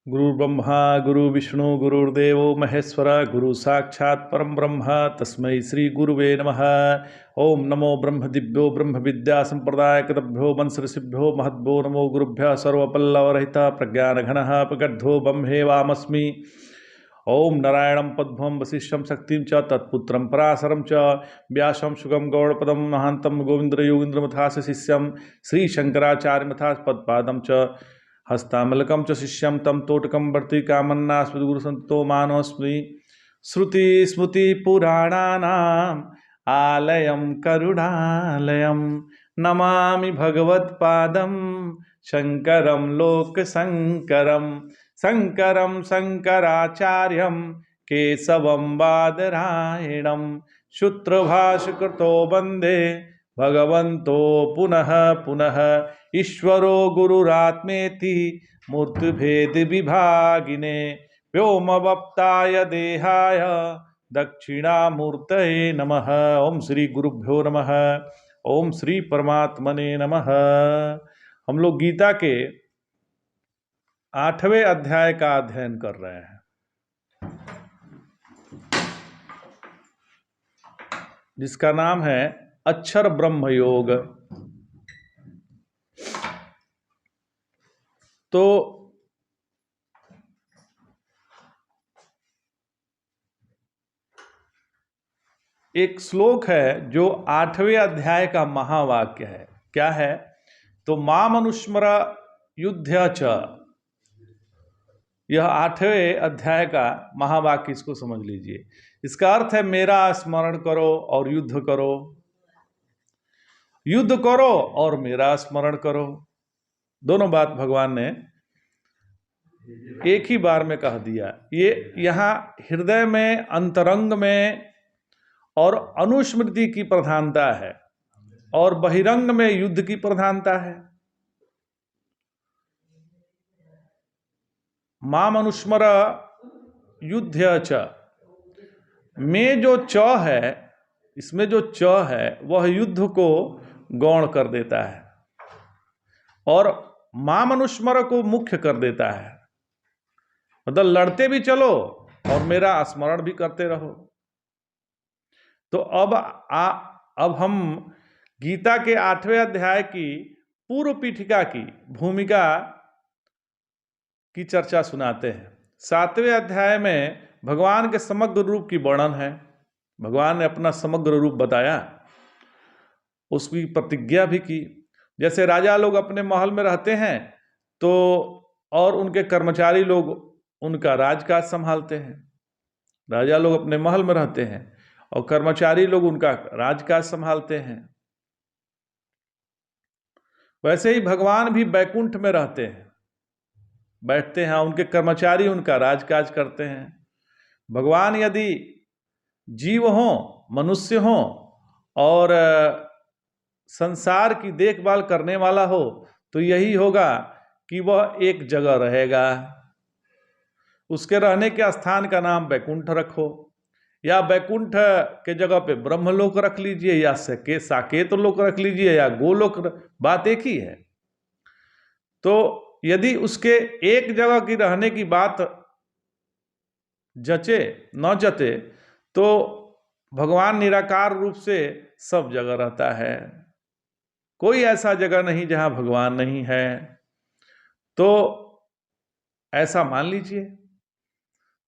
गुरुर्ब्रह्मा गुरुर्विष्णु गुरुर्देवो महेश्वर गुरु साक्षात् परम ब्रह्म तस्मै श्री गुरुवे नमः। ओम नमो ब्रह्म दिव्यो ब्रह्म विद्या संप्रदाय कतभ्यो वंश ऋषिभ्यो महद्भ्यो नमो गुरुभ्यः सर्वपल्लवरहित प्रज्ञानघनः प्रगद्धो ब्रह्मे वामस्मि। ओम नारायणं पद्मं वसिष्ठं शक्तिं च तत्पुत्रं पराशरं च व्यासं शुगं गौड़पदं महान्तं गोविंद्र शिष्यं श्रीशंकराचार्यमथाः पदपादं च हस्तामलकं च शिष्यं तं तोटकं वर्तिकामन्नास्मि गुरुसंतो मानोऽस्मि। श्रुतिस्मृतिपुराणानाम् आलयं करुणालयं नमामि भगवत्पादं शङ्करं लोकशङ्करं। शङ्करं शङ्कराचार्यं केशवं बादरायणं सूत्रभाष्यकृतो वन्दे भगवन्तो पुनः पुनः। ईश्वरो गुरुरात्मेति मूर्तिभेद विभागिने व्योमवप्ताय देहाय दक्षिणामूर्तये नमः। ओम श्री गुरुभ्यो नमः। ओम श्री परमात्मने नमः। हम लोग गीता के 8वें अध्याय का अध्ययन कर रहे हैं, जिसका नाम है अक्षर ब्रह्म योग। तो एक श्लोक है जो 8वें अध्याय का महावाक्य है। क्या है? तो माम अनुस्मर युद्ध च, यह 8वें अध्याय का महावाक्य, इसको समझ लीजिए। इसका अर्थ है मेरा स्मरण करो और युद्ध करो, युद्ध करो और मेरा स्मरण करो। दोनों बात भगवान ने एक ही बार में कह दिया। ये यहाँ हृदय में, अंतरंग में और अनुस्मृति की प्रधानता है और बहिरंग में युद्ध की प्रधानता है। माम अनुस्मर युद्ध च में जो च है, इसमें जो च है वह युद्ध को गौण कर देता है और माम अनुस्मर को मुख्य कर देता है। मतलब लड़ते भी चलो और मेरा स्मरण भी करते रहो। तो अब हम गीता के 8वें अध्याय की पूर्व पीठिका की भूमिका की चर्चा सुनाते हैं। 7वें अध्याय में भगवान के समग्र रूप की वर्णन है। भगवान ने अपना समग्र रूप बताया, उसकी प्रतिज्ञा भी की। जैसे राजा लोग अपने महल में रहते हैं तो और उनके कर्मचारी लोग उनका राजकाज संभालते हैं। राजा लोग अपने महल में रहते हैं और कर्मचारी लोग उनका राजकाज संभालते हैं। वैसे ही भगवान भी बैकुंठ में रहते हैं, बैठते हैं, उनके कर्मचारी उनका राजकाज करते हैं। भगवान यदि जीव हों, मनुष्य हों और संसार की देखभाल करने वाला हो तो यही होगा कि वह एक जगह रहेगा। उसके रहने के स्थान का नाम बैकुंठ रखो, या बैकुंठ के जगह पे ब्रह्मलोक रख लीजिए, या साकेत लोक रख लीजिए, या गोलोक, बात एक ही है। तो यदि उसके एक जगह की रहने की बात जचे न जचे तो भगवान निराकार रूप से सब जगह रहता है। कोई ऐसा जगह नहीं जहां भगवान नहीं है। तो ऐसा मान लीजिए।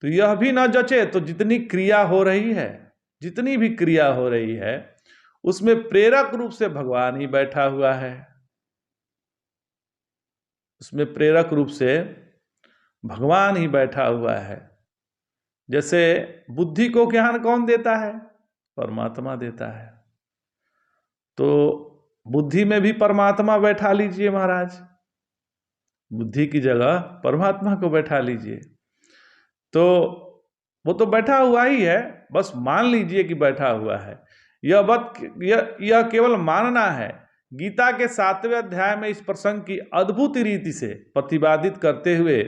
तो यह भी न जचे तो जितनी क्रिया हो रही है, जितनी भी क्रिया हो रही है, उसमें प्रेरक रूप से भगवान ही बैठा हुआ है। उसमें प्रेरक रूप से भगवान ही बैठा हुआ है। जैसे बुद्धि को ज्ञान कौन देता है? परमात्मा देता है। तो बुद्धि में भी परमात्मा बैठा लीजिए महाराज, बुद्धि की जगह परमात्मा को बैठा लीजिए। तो वो तो बैठा हुआ ही है, बस मान लीजिए कि बैठा हुआ है। यह केवल मानना है। गीता के 7वें अध्याय में इस प्रसंग की अद्भुत रीति से प्रतिपादित करते हुए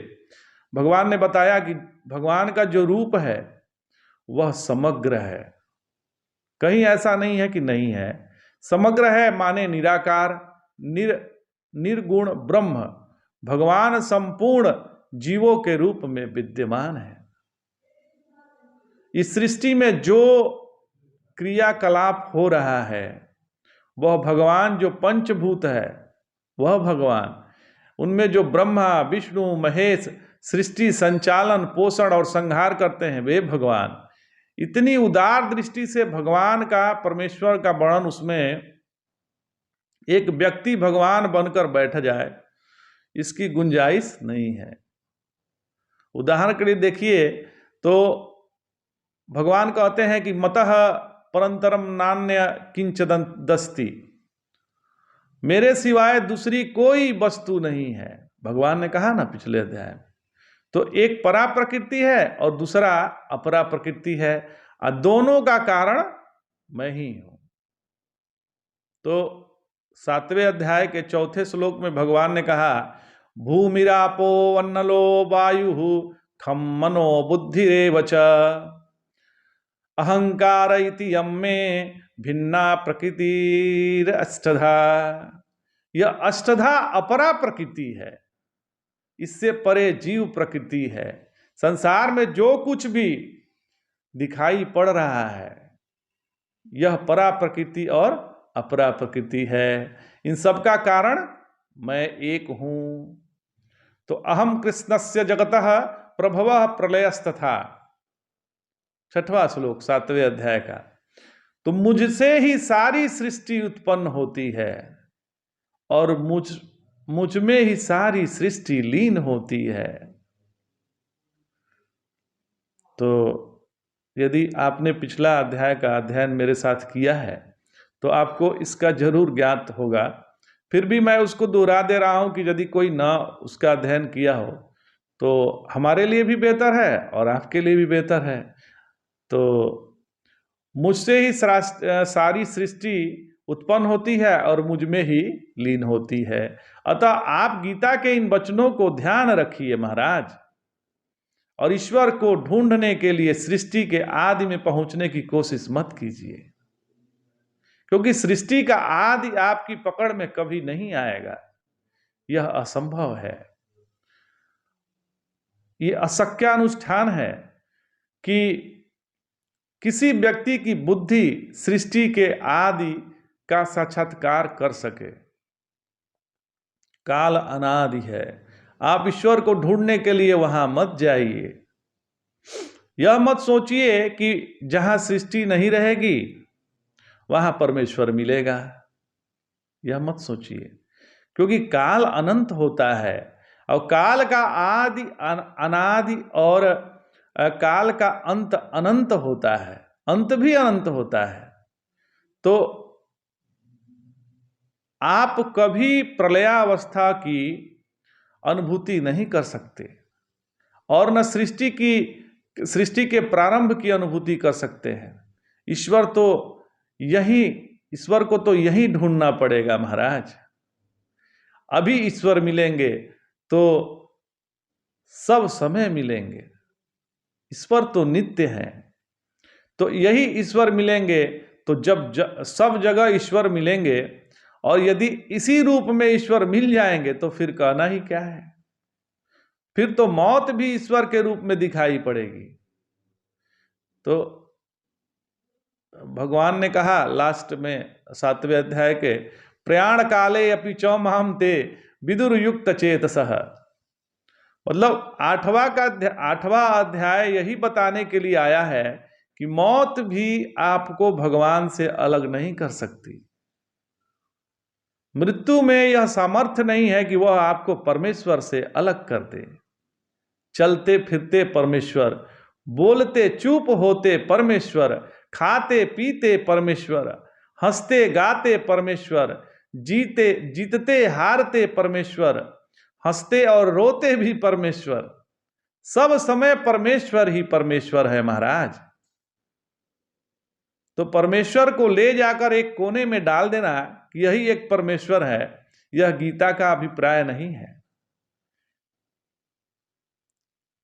भगवान ने बताया कि भगवान का जो रूप है वह समग्र है। कहीं ऐसा नहीं है कि नहीं है, समग्र है। माने निराकार, निर्गुण ब्रह्म। भगवान संपूर्ण जीवों के रूप में विद्यमान है। इस सृष्टि में जो क्रियाकलाप हो रहा है वह भगवान, जो पंचभूत है वह भगवान, उनमें जो ब्रह्मा विष्णु महेश सृष्टि संचालन पोषण और संहार करते हैं वे भगवान। इतनी उदार दृष्टि से भगवान का, परमेश्वर का वर्णन उसमें एक व्यक्ति भगवान बनकर बैठ जाए, इसकी गुंजाइश नहीं है। उदाहरण के लिए देखिए तो भगवान कहते हैं कि मतः परंतरम नान्य किंचदस्ति, मेरे सिवाय दूसरी कोई वस्तु नहीं है। भगवान ने कहा ना पिछले अध्याय में। तो एक परा प्रकृति है और दूसरा अपरा प्रकृति है, और दोनों का कारण मैं ही हूं। तो 7वें अध्याय के 4थे श्लोक में भगवान ने कहा, भूमिरापो अन्नलो वायु खम मनो बुद्धिरेव च अहंकार इति यम्मे भिन्ना प्रकृतिर अष्टधा। यह अष्टधा अपरा प्रकृति है, इससे परे जीव प्रकृति है। संसार में जो कुछ भी दिखाई पड़ रहा है यह परा प्रकृति और अपरा प्रकृति है। इन सब का कारण मैं एक हूं। तो अहम कृष्णस्य जगतः प्रभवः प्रलयस्तथा, 6वां श्लोक 7वें अध्याय का। तो मुझसे ही सारी सृष्टि उत्पन्न होती है और मुझ में ही सारी सृष्टि लीन होती है। तो यदि आपने पिछला अध्याय का अध्ययन मेरे साथ किया है तो आपको इसका जरूर ज्ञात होगा। फिर भी मैं उसको दोहरा दे रहा हूं कि यदि कोई ना उसका अध्ययन किया हो तो हमारे लिए भी बेहतर है और आपके लिए भी बेहतर है। तो मुझसे ही सारी सृष्टि उत्पन्न होती है और मुझ में ही लीन होती है। अतः आप गीता के इन वचनों को ध्यान रखिए महाराज, और ईश्वर को ढूंढने के लिए सृष्टि के आदि में पहुंचने की कोशिश मत कीजिए, क्योंकि सृष्टि का आदि आपकी पकड़ में कभी नहीं आएगा। यह असंभव है। यह अशक्यानुष्ठान है कि किसी व्यक्ति की बुद्धि सृष्टि के आदि का साक्षात्कार कर सके। काल अनादि है। आप ईश्वर को ढूंढने के लिए वहां मत जाइए। यह मत सोचिए कि जहां सृष्टि नहीं रहेगी वहां परमेश्वर मिलेगा। यह मत सोचिए, क्योंकि काल अनंत होता है और काल का आदि अनादि और काल का अंत अनंत होता है, अंत भी अनंत होता है। तो आप कभी प्रलयावस्था की अनुभूति नहीं कर सकते और न सृष्टि के प्रारंभ की अनुभूति कर सकते हैं। ईश्वर को तो यही ढूंढना पड़ेगा महाराज। अभी ईश्वर मिलेंगे तो सब समय मिलेंगे। ईश्वर तो नित्य है। तो यही ईश्वर मिलेंगे तो जब सब जगह ईश्वर मिलेंगे, और यदि इसी रूप में ईश्वर मिल जाएंगे तो फिर कहना ही क्या है। फिर तो मौत भी ईश्वर के रूप में दिखाई पड़ेगी। तो भगवान ने कहा लास्ट में 7वें अध्याय के, प्रयाण काले अपि च माम ते विदुर युक्त चेतसः। मतलब 8वां अध्याय यही बताने के लिए आया है कि मौत भी आपको भगवान से अलग नहीं कर सकती। मृत्यु में यह सामर्थ्य नहीं है कि वह आपको परमेश्वर से अलग कर दे। चलते फिरते परमेश्वर, बोलते चुप होते परमेश्वर, खाते पीते परमेश्वर, हंसते गाते परमेश्वर, जीतते हारते परमेश्वर, हंसते और रोते भी परमेश्वर। सब समय परमेश्वर ही परमेश्वर है महाराज। तो परमेश्वर को ले जाकर एक कोने में डाल देना कि यही एक परमेश्वर है, यह गीता का अभिप्राय नहीं है।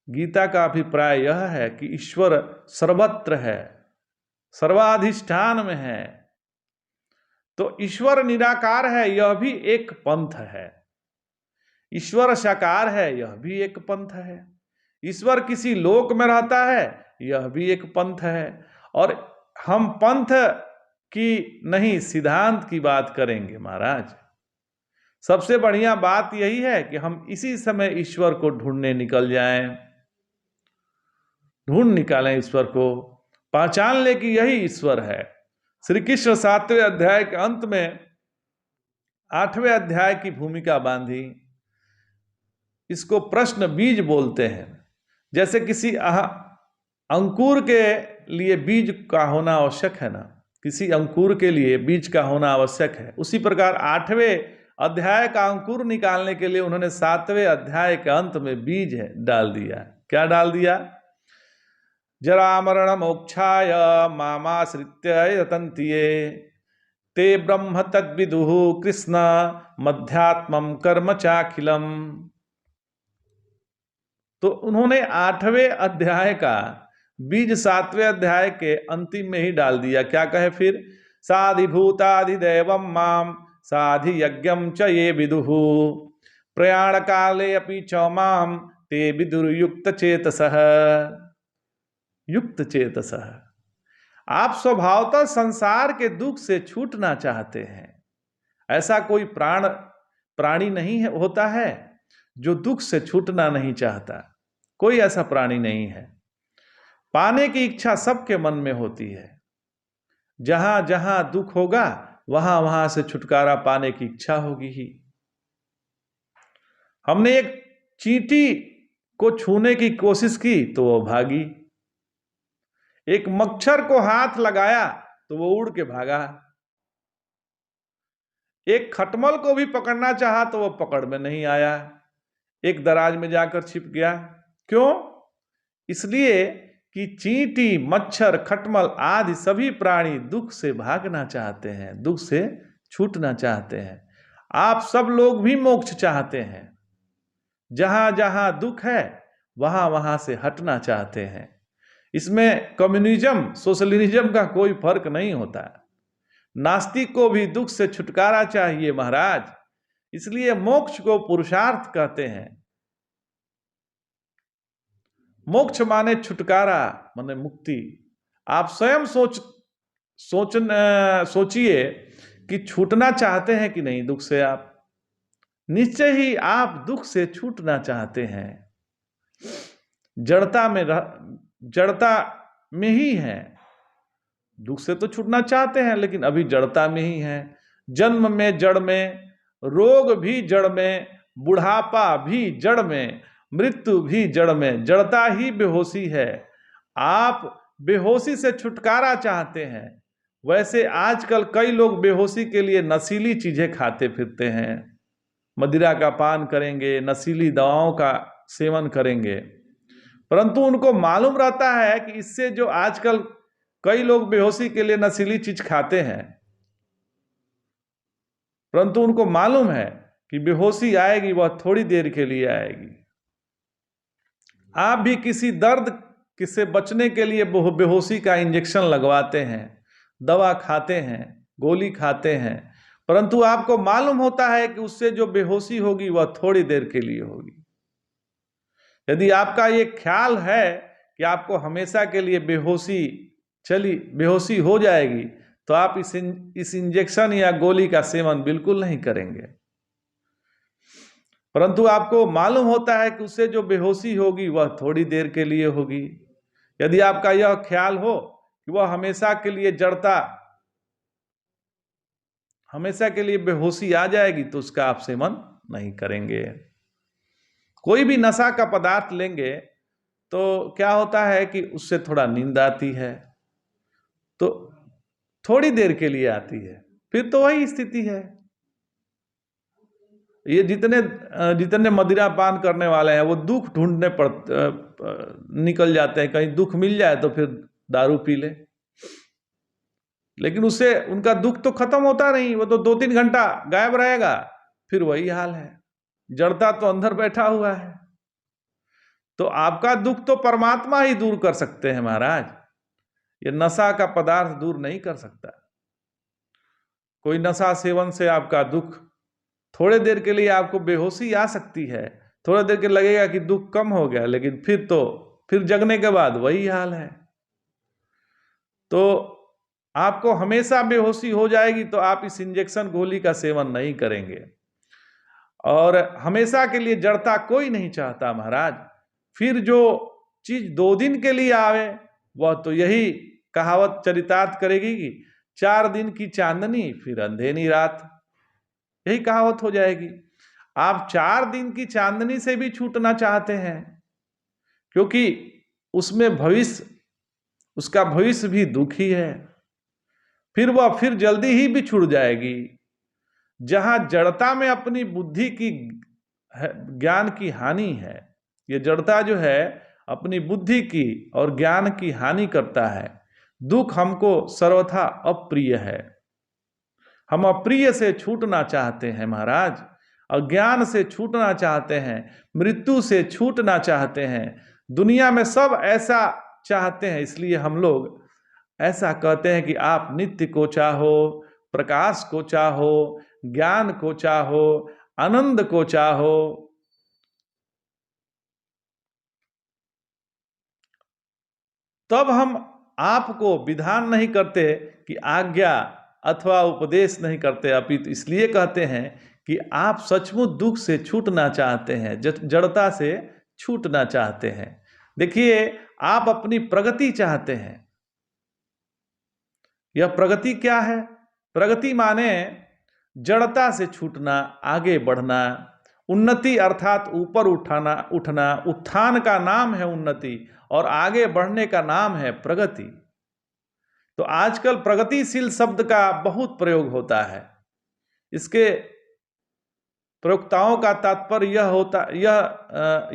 गीता का अभिप्राय यह है कि ईश्वर सर्वत्र है, सर्वाधिष्ठान में है। तो ईश्वर निराकार है, यह भी एक पंथ है। ईश्वर साकार है, यह भी एक पंथ है। ईश्वर किसी लोक में रहता है, यह भी एक पंथ है। और हम पंथ की नहीं, सिद्धांत की बात करेंगे महाराज। सबसे बढ़िया बात यही है कि हम इसी समय ईश्वर को ढूंढने निकल जाएं, ढूंढ निकालें ईश्वर को, पहचान ले कि यही ईश्वर है। श्री कृष्ण 7वें अध्याय के अंत में 8वें अध्याय की भूमिका बांधी। इसको प्रश्न बीज बोलते हैं। जैसे किसी अंकुर के लिए बीज का होना आवश्यक है ना, किसी अंकुर के लिए बीज का होना आवश्यक है, उसी प्रकार 8वें अध्याय का अंकुर निकालने के लिए उन्होंने 7वें अध्याय के अंत में बीज डाल दिया। क्या डाल दिया? जरा मरण मोक्षाय मामाश्रित्य यतन्ति ते ब्रह्म तद्विदुः कृष्ण मध्यात्मम कर्म चाखिलम। तो उन्होंने 8वें अध्याय का बीज 7वें अध्याय के अंतिम में ही डाल दिया। क्या कहे फिर? साधिभूताधिदैवं माम साधि यज्ञम च ये विदुः प्रयाण काले अपि च माम ते विदुर्युक्त चेतसः। युक्त चेतसः। आप स्वभावतः संसार के दुख से छूटना चाहते हैं। ऐसा कोई प्राणी नहीं होता है जो दुख से छूटना नहीं चाहता। कोई ऐसा प्राणी नहीं है। पाने की इच्छा सबके मन में होती है। जहां जहां दुख होगा वहां वहां से छुटकारा पाने की इच्छा होगी ही। हमने एक चींटी को छूने की कोशिश की तो वो भागी, एक मच्छर को हाथ लगाया तो वो उड़ के भागा, एक खटमल को भी पकड़ना चाहा तो वो पकड़ में नहीं आया, एक दराज में जाकर छिप गया। क्यों? इसलिए कि चींटी, मच्छर, खटमल आदि सभी प्राणी दुख से भागना चाहते हैं, दुख से छूटना चाहते हैं। आप सब लोग भी मोक्ष चाहते हैं। जहां जहां दुख है वहां वहां से हटना चाहते हैं। इसमें कम्युनिज्म, सोशलिज्म का कोई फर्क नहीं होता। नास्तिक को भी दुख से छुटकारा चाहिए महाराज। इसलिए मोक्ष को पुरुषार्थ कहते हैं। मोक्ष माने छुटकारा, माने मुक्ति। आप स्वयं सोचिए कि छूटना चाहते हैं कि नहीं दुख से। आप निश्चय ही आप दुख से छूटना चाहते हैं। जड़ता में ही हैं। दुख से तो छूटना चाहते हैं लेकिन अभी जड़ता में ही हैं। जन्म में जड़ में, रोग भी जड़ में, बुढ़ापा भी जड़ में, मृत्यु भी जड़ में। जड़ता ही बेहोशी है। आप बेहोशी से छुटकारा चाहते हैं। वैसे आजकल कई लोग बेहोशी के लिए नशीली चीजें खाते फिरते हैं। मदिरा का पान करेंगे, नशीली दवाओं का सेवन करेंगे, परंतु उनको मालूम रहता है कि इससे जो आजकल कई लोग बेहोशी के लिए नशीली चीज खाते हैं, परंतु उनको मालूम है कि बेहोशी आएगी वह थोड़ी देर के लिए आएगी। आप भी किसी दर्द से बचने के लिए बेहोशी का इंजेक्शन लगवाते हैं, दवा खाते हैं, गोली खाते हैं, परंतु आपको मालूम होता है कि उससे जो बेहोशी होगी वह थोड़ी देर के लिए होगी। यदि आपका ये ख्याल है कि आपको हमेशा के लिए बेहोशी हो जाएगी तो आप इस इंजेक्शन या गोली का सेवन बिल्कुल नहीं करेंगे। परंतु आपको मालूम होता है कि उससे जो बेहोशी होगी वह थोड़ी देर के लिए होगी। यदि आपका यह ख्याल हो कि वह हमेशा के लिए जड़ता, हमेशा के लिए बेहोशी आ जाएगी तो उसका आप सेवन नहीं करेंगे। कोई भी नशा का पदार्थ लेंगे तो क्या होता है कि उससे थोड़ा नींद आती है, तो थोड़ी देर के लिए आती है, फिर तो वही स्थिति है। ये जितने मदिरा पान करने वाले हैं वो दुख ढूंढने पर निकल जाते हैं। कहीं दुख मिल जाए तो फिर दारू पी ले, लेकिन उससे उनका दुख तो खत्म होता नहीं, वो तो 2-3 घंटा गायब रहेगा, फिर वही हाल है। जड़ता तो अंदर बैठा हुआ है। तो आपका दुख तो परमात्मा ही दूर कर सकते हैं महाराज। ये नशा का पदार्थ दूर नहीं कर सकता। कोई नशा सेवन से आपका दुख थोड़े देर के लिए आपको बेहोशी आ सकती है, थोड़ा देर के लगेगा कि दुख कम हो गया, लेकिन फिर जगने के बाद वही हाल है। तो आपको हमेशा बेहोशी हो जाएगी तो आप इस इंजेक्शन गोली का सेवन नहीं करेंगे। और हमेशा के लिए जड़ता कोई नहीं चाहता महाराज। फिर जो चीज 2 दिन के लिए आवे वह तो यही कहावत चरितार्थ करेगी कि 4 दिन की चांदनी फिर अंधेरी रात, यही कहावत हो जाएगी। आप 4 दिन की चांदनी से भी छूटना चाहते हैं, क्योंकि उसमें उसका भविष्य भी दुखी है, फिर जल्दी ही भी छूट जाएगी। जहां जड़ता में अपनी बुद्धि की ज्ञान की हानि है, ये जड़ता जो है अपनी बुद्धि की और ज्ञान की हानि करता है। दुख हमको सर्वथा अप्रिय है, हम अप्रिय से छूटना चाहते हैं महाराज, अज्ञान से छूटना चाहते हैं, मृत्यु से छूटना चाहते हैं। दुनिया में सब ऐसा चाहते हैं, इसलिए हम लोग ऐसा कहते हैं कि आप नित्य को चाहो, प्रकाश को चाहो, ज्ञान को चाहो, आनंद को चाहो। तब हम आपको विधान नहीं करते कि आज्ञा अथवा उपदेश नहीं करते, अपितु इसलिए कहते हैं कि आप सचमुच दुख से छूटना चाहते हैं, जड़ता से छूटना चाहते हैं। देखिए, आप अपनी प्रगति चाहते हैं। यह प्रगति क्या है? प्रगति माने जड़ता से छूटना, आगे बढ़ना। उन्नति अर्थात ऊपर उठना। उत्थान का नाम है उन्नति और आगे बढ़ने का नाम है प्रगति। तो आजकल प्रगतिशील शब्द का बहुत प्रयोग होता है। इसके प्रयोक्ताओं का तात्पर्य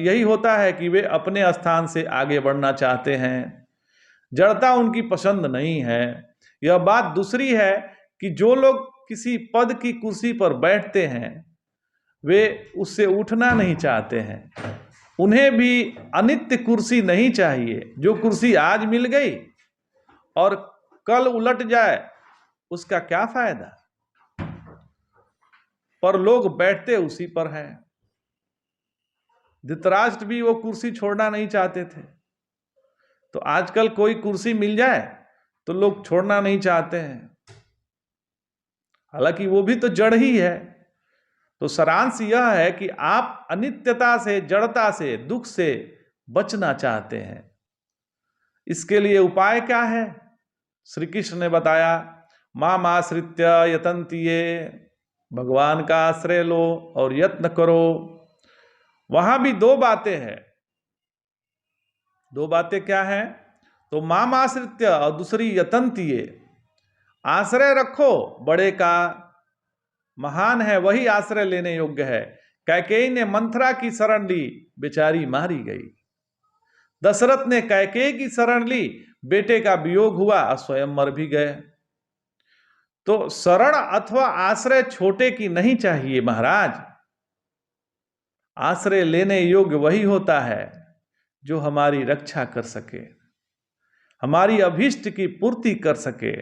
यही होता है कि वे अपने स्थान से आगे बढ़ना चाहते हैं, जड़ता उनकी पसंद नहीं है। यह बात दूसरी है कि जो लोग किसी पद की कुर्सी पर बैठते हैं वे उससे उठना नहीं चाहते हैं। उन्हें भी अनित्य कुर्सी नहीं चाहिए। जो कुर्सी आज मिल गई और कल उलट जाए उसका क्या फायदा? पर लोग बैठते उसी पर हैं। धृतराष्ट्र भी वो कुर्सी छोड़ना नहीं चाहते थे। तो आजकल कोई कुर्सी मिल जाए तो लोग छोड़ना नहीं चाहते हैं, हालांकि वो भी तो जड़ ही है। तो सारांश यह है कि आप अनित्यता से, जड़ता से, दुख से बचना चाहते हैं। इसके लिए उपाय क्या है? श्री कृष्ण ने बताया, माम आश्रित्य यतन्तिये, भगवान का आश्रय लो और यत्न करो। वहां भी 2 बातें हैं। 2 बातें क्या हैं? तो माम आश्रित्य और दूसरी यतन्तिये। आश्रय रखो बड़े का, महान है वही आश्रय लेने योग्य है। कैकेयी ने मंथरा की शरण ली, बेचारी मारी गई। दशरथ ने कैकेयी की शरण ली, बेटे का वियोग हुआ, स्वयं मर भी गए। तो शरण अथवा आश्रय छोटे की नहीं चाहिए महाराज। आश्रय लेने योग्य वही होता है जो हमारी रक्षा कर सके, हमारी अभीष्ट की पूर्ति कर सके।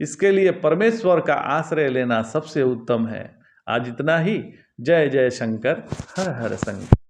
इसके लिए परमेश्वर का आश्रय लेना सबसे उत्तम है। आज इतना ही। जय जय शंकर, हर हर शंकर।